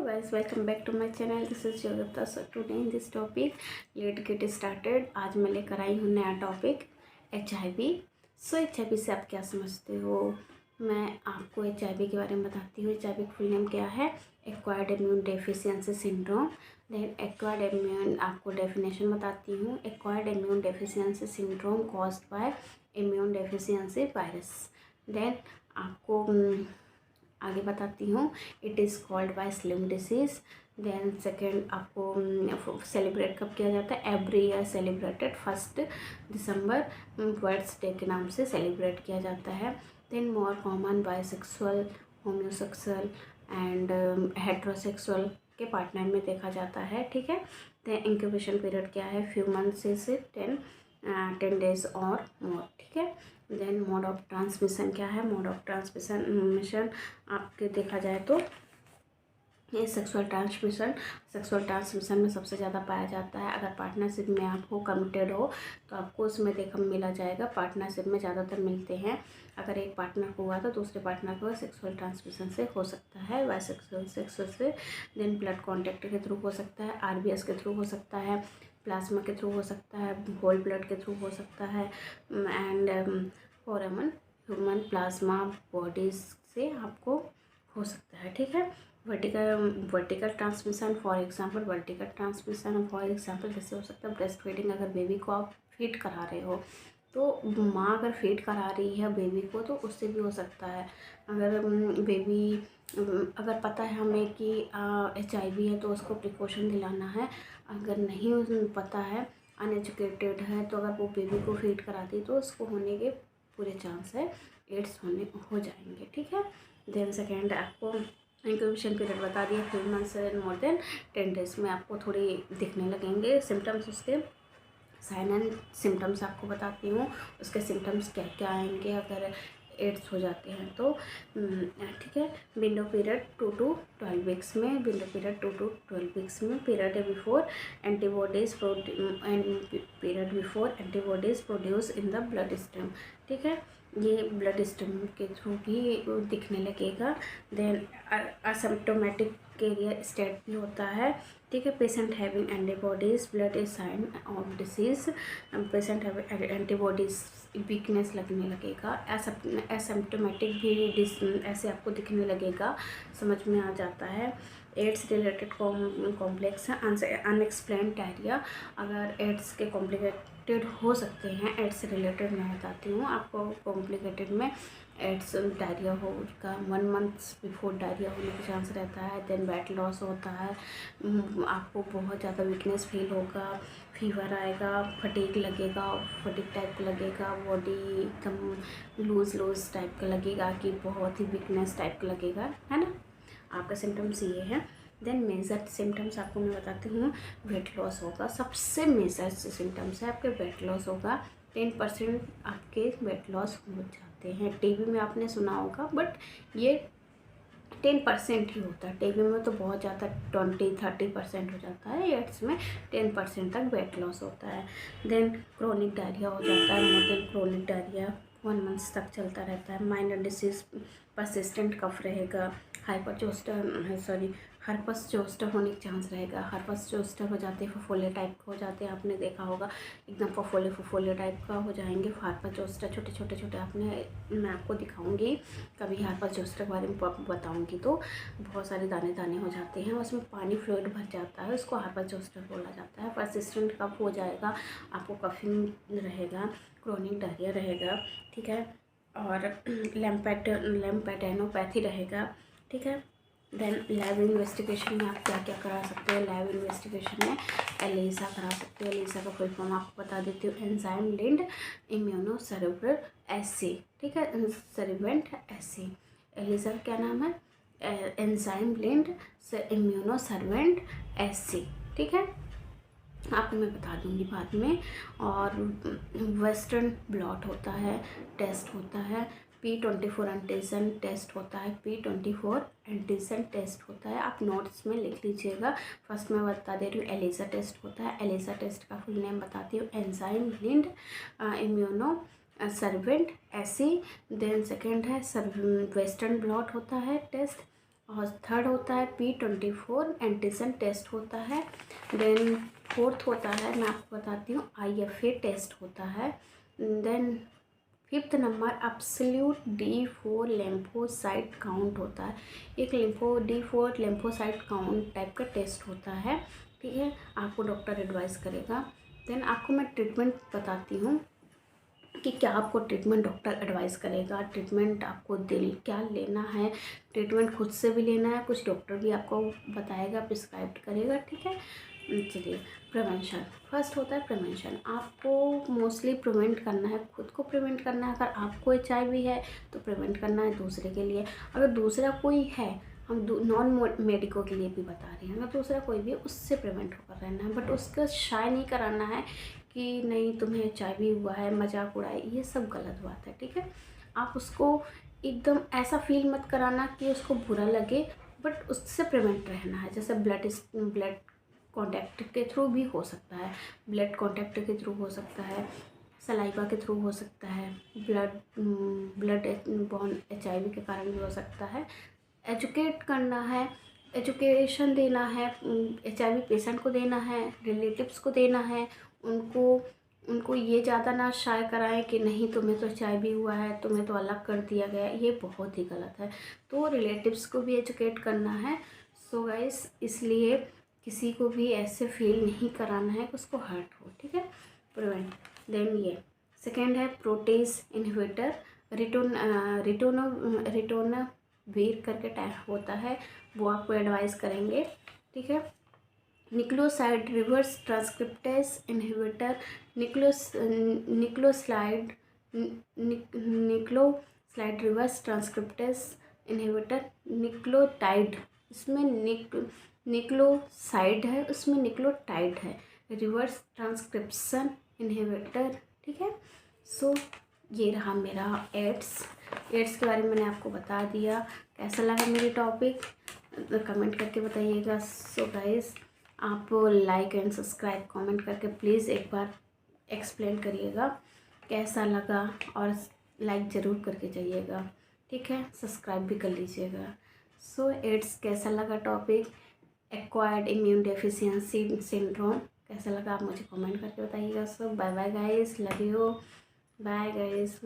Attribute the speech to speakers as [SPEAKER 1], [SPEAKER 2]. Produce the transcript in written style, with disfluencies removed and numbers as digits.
[SPEAKER 1] guys, welcome back to my channel. This is Yoga. So today in this topic, let's get started. आज मैं लेकर आई हूँ नया topic HIV। सो HIV से आप क्या समझते हो? मैं आपको HIV के बारे में बताती हूँ। HIV की फुल नेम क्या है? Acquired immune deficiency syndrome. Then acquired immune आपको डेफिनेशन बताती हूँ। Acquired immune deficiency syndrome caused by immune deficiency virus. Then आपको आगे बताती हूँ। It is called by slim disease. Then second आपको सेलिब्रेट कब किया जाता है? Every year celebrated 1 December world's day के नाम से सेलिब्रेट किया जाता है। Then more common bisexual, homosexual and heterosexual के पार्टनर में देखा जाता है। ठीक है। देन इंक्यूबेशन पीरियड क्या है? फ्यू मंथ्स से 10 डेज और मोर। ठीक है। देन मोड ऑफ ट्रांसमिशन क्या है? मोड ऑफ ट्रांसमिशन आपके देखा जाए तो ये सेक्सुअल ट्रांसमिशन में सबसे ज़्यादा पाया जाता है। अगर पार्टनरशिप में आप हो, कमिटेड हो, तो आपको उसमें मिला जाएगा। पार्टनरशिप में ज़्यादातर मिलते हैं। अगर एक पार्टनर को हुआ तो दूसरे पार्टनर को सेक्सुअल ट्रांसमिशन से हो सकता है, बायसेक्सुअल से। देन ब्लड कॉन्टैक्ट के थ्रू हो सकता है, RBS के थ्रू हो सकता है, प्लाज्मा के थ्रू हो सकता है, होल ब्लड के थ्रू हो सकता है and Foreman human plasma bodies से आपको हो सकता है। ठीक है। वर्टिकल ट्रांसमिशन फॉर एग्जांपल जैसे हो सकता है ब्रेस्ट फीडिंग। अगर बेबी को आप फीड करा रहे हो तो माँ अगर फीड करा रही है बेबी को तो उससे भी हो सकता है। अगर बेबी अगर पता है हमें कि HIV है तो उसको प्रिकॉशन दिलाना है। अगर नहीं पता है, अनएजुकेटेड है, तो अगर वो बेबी को फीड कराती तो उसको होने के पूरे चांस है, एड्स हो जाएंगे। ठीक है। देन सेकेंड आपको इंक्यूबेशन पीरियड बता दिया, 3 मंथ्स मोर देन 10 डेज में आपको थोड़ी दिखने लगेंगे सिम्टम्स। उसके साइन एंड सिम्टम्स आपको बताती हूँ। उसके सिम्टम्स क्या क्या आएंगे अगर एड्स हो जाते हैं तो। ठीक है। विंडो पीरियड 2 to 12 वीक्स में, period before antibodies produce in the blood stream. ठीक है। ये ब्लड स्ट्रीम के थ्रू भी दिखने लगेगा। देन असिम्प्टोमेटिक कैरियर स्टेट भी होता है। ठीक है। Patient having antibodies, blood is sine of disease. Patient having antibodies weakness लगने लगेगा। एसिम्प्टोमेटिक भी ऐसे आपको दिखने लगेगा, समझ में आ जाता है। AIDS related complex unexplained diarrhoea. अगर एड्स के कॉम्प्लिकेटेड हो सकते हैं, एड्स से रिलेटेड मैं बताती हूँ आपको। कॉम्प्लिकेटेड में एड्स डायरिया होगा, 1 मंथ बिफोर डायरिया होने का चांस रहता है। देन वेट लॉस होता है, आपको बहुत ज़्यादा वीकनेस फील होगा, फीवर आएगा, फटीग टाइप का लगेगा, बॉडी एकदम लूज टाइप का लगेगा कि बहुत ही वीकनेस टाइप का लगेगा, है ना। आपका सिम्टम्स ये है। देन मेजर सिम्टम्स आपको मैं बताती हूँ। वेट लॉस होगा, सबसे मेजर सिम्टम्स है आपके वेट लॉस होगा। 10% आपके वेट लॉस हो जाते हैं। टीबी में आपने सुना होगा, बट ये 10% ही होता है। टीबी में तो बहुत ज़्यादा 20-30% हो जाता है। एड्स में 10% तक वेट लॉस होता है। देन क्रोनिक डायरिया हो जाता है। More than chronic diarrhoea 1 month तक चलता रहता है। माइनर डिसीज, परसिस्टेंट कफ रहेगा, हर्पस जोस्टर होने का चांस रहेगा। हर्पस जोस्टर हो जाते हैं, फफोले टाइप का हो जाते हैं, आपने देखा होगा, एकदम फफोले टाइप का हो जाएंगे। हर्पस जोस्टर छोटे मैं आपको दिखाऊंगी कभी हर्पस जोस्टर के बारे में बताऊंगी तो। बहुत सारे दाने हो जाते हैं, उसमें पानी फ्लूइड भर जाता है, उसको हर्पस जोस्टर बोला जाता है। परसिस्टेंट कफ हो जाएगा, आपको कफिंग रहेगा, क्रोनिक डायरिया रहेगा। ठीक है। और लैम्पेडेनोपैथी रहेगा। ठीक है। देन लैब इन्वेस्टिगेशन में आप क्या क्या करा सकते हो? लैब इन्वेस्टिगेशन में एलिसा करा सकते हो। एलिसा का फुल फॉर्म आपको बता देती हूँ। Enzyme linked immuno cerebral assay. ठीक है। Sorbent assay. एलिसा का क्या नाम है? Enzyme linked immuno sorbent assay. ठीक है। आपको मैं बता दूंगी बाद में। और वेस्टर्न ब्लॉट होता है, टेस्ट होता है। P24 एंटीजन टेस्ट होता है। P24 एंटीजन टेस्ट होता है। आप नोट्स में लिख लीजिएगा। फर्स्ट मैं बता दे रही हूँ, एलिसा टेस्ट होता है। एलिसा टेस्ट का फुल नेम बताती हूँ, enzyme linked immunosorbent assay. Then second है वेस्टर्न ब्लॉट होता है टेस्ट। और थर्ड होता है P24 एंटीजन टेस्ट होता है। देन फोर्थ होता है, मैं आपको बताती हूँ, IFA टेस्ट होता है। Then fifth number absolute D4 lymphocyte count होता है। एक D4 लिम्फोसाइट काउंट टाइप का टेस्ट होता है, ठीक है, आपको डॉक्टर एडवाइस करेगा। देन आपको मैं ट्रीटमेंट बताती हूँ कि क्या आपको ट्रीटमेंट डॉक्टर एडवाइस करेगा, ट्रीटमेंट आपको क्या लेना है, ट्रीटमेंट खुद से भी लेना है, कुछ डॉक्टर भी आपको बताएगा, प्रिस्क्राइब करेगा, ठीक है। चलिए, प्रिवेंशन फर्स्ट होता है। प्रिवेंशन आपको मोस्टली प्रिवेंट करना है, खुद को प्रिवेंट करना है। अगर आपको HIV है तो प्रिवेंट करना है दूसरे के लिए। अगर दूसरा कोई है, हम नॉन मेडिको के लिए भी बता रहे हैं, अगर दूसरा कोई भी है उससे प्रिवेंट होकर रहना है, बट उसका शाय नहीं कराना है कि नहीं तुम्हें HIV हुआ है, मजाक उड़ाए, ये सब गलत बात है, ठीक है। आप उसको एकदम ऐसा फील मत कराना कि उसको बुरा लगे, बट उससे प्रिवेंट रहना है। जैसे ब्लड कांटेक्ट के थ्रू भी हो सकता है, ब्लड कांटेक्ट के थ्रू हो सकता है, सलाइवा के थ्रू हो सकता है, ब्लड बॉर्न HIV के कारण भी हो सकता है। एजुकेट करना है, एजुकेशन देना है, HIV पेशेंट को देना है, रिलेटिव्स को देना है। उनको ये ज़्यादा ना शाय कराएं कि नहीं तुम्हें तो HIV हुआ है, तुम्हें तो अलग कर दिया गया, ये बहुत ही गलत है। तो रिलेटिव्स को भी एजुकेट करना है। सो गाइस, इसलिए किसी को भी ऐसे फील नहीं कराना है कि उसको हर्ट हो, ठीक है। प्रिवेंट। देन ये सेकेंड है प्रोटेज इनहिबिटर, रिटोनावीर करके टाइप होता है, वो आपको एडवाइस करेंगे, ठीक है। Nucleoside reverse transcriptase inhibitor, nucleoside reverse transcriptase inhibitor, nucleotide, इसमें निक्लोसाइड है, उसमें निक्लोटाइड है, रिवर्स ट्रांसक्रिप्शन इनहिबिटर, ठीक है। सो ये रहा मेरा एड्स के बारे में मैंने आपको बता दिया। कैसा लगा मेरी टॉपिक कमेंट करके बताइएगा। सो गाइस, आप लाइक एंड सब्सक्राइब कमेंट करके प्लीज़ एक बार एक्सप्लेन करिएगा कैसा लगा, और लाइक ज़रूर करके जाइएगा, ठीक है, सब्सक्राइब भी कर लीजिएगा। सो एड्स कैसा लगा topic, acquired immune deficiency syndrome कैसा लगा, आप मुझे कमेंट करके बताइएगा। So bye bye guys, love you, bye guys.